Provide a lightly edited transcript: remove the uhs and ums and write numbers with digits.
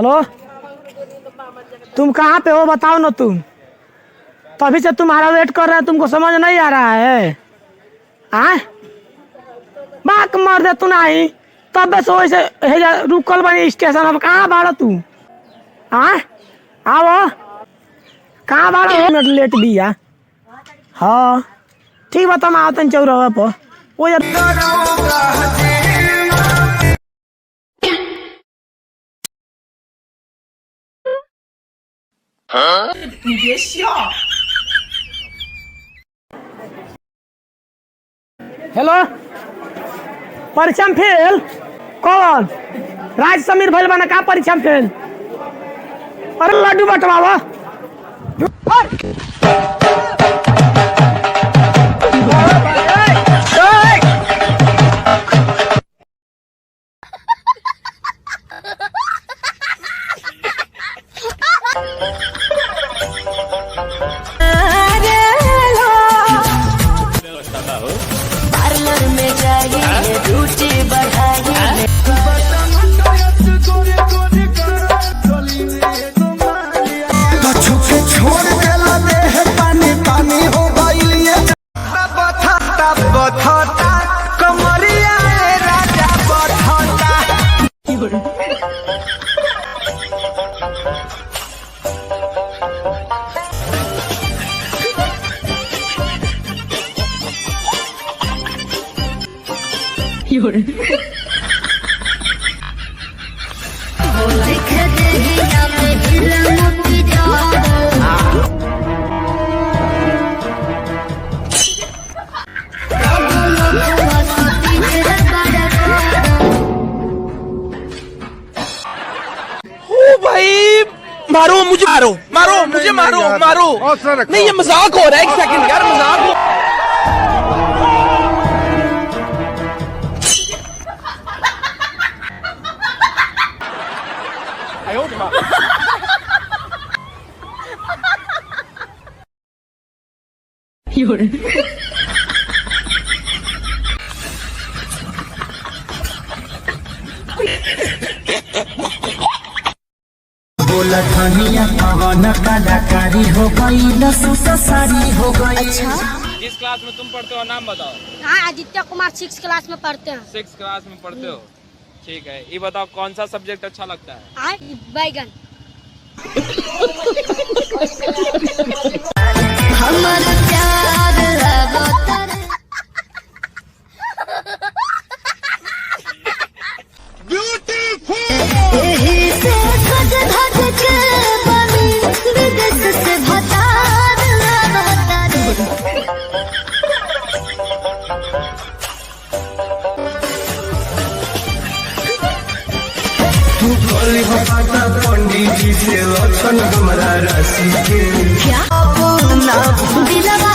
Hello, तुम कहाँ पे हो बताओ ना तुम। तभी से तुम्हारा वेट कर रहे हैं, तुमको समझ नहीं आ रहा है? बाक मार दे तू नहीं। तब से वैसे रुकल बनी स्टेशन। अब कहाँ बाड़ा तू? आओ, कहाँ बाड़ा? मिनट लेट भी है। हाँ ठीक बता, मैं आता हूँ चौराहा पर। वो यार你别笑。हेलो, परीक्षा में फेल? कौन? राज समीर भैल बना का परीक्षा में फेल? अरे लड्डू बटवावा। पार्लर में जाइए ब्यूटी बढ़ाइए। छोड़ देला देह पानी पानी हो गइलिए। बथता कमरिया राजा बथता। भाई मारो मुझे, मारो मुझे, मारो नहीं ये मजाक हो रहा है। एक सेकंड यार, मजाक हो। बोला धनिया पवन कलाकारी हो गई, सारी हो गई। अच्छा, किस क्लास में तुम पढ़ते हो, नाम बताओ। हाँ आदित्य कुमार 6 क्लास में पढ़ते हैं। 6 क्लास में पढ़ते हो, ठीक है। ये बताओ कौन सा सब्जेक्ट अच्छा लगता है? बैगन। हमारा प्यार पंडित जी से लक्षण हमारा राशि के क्या दिलवा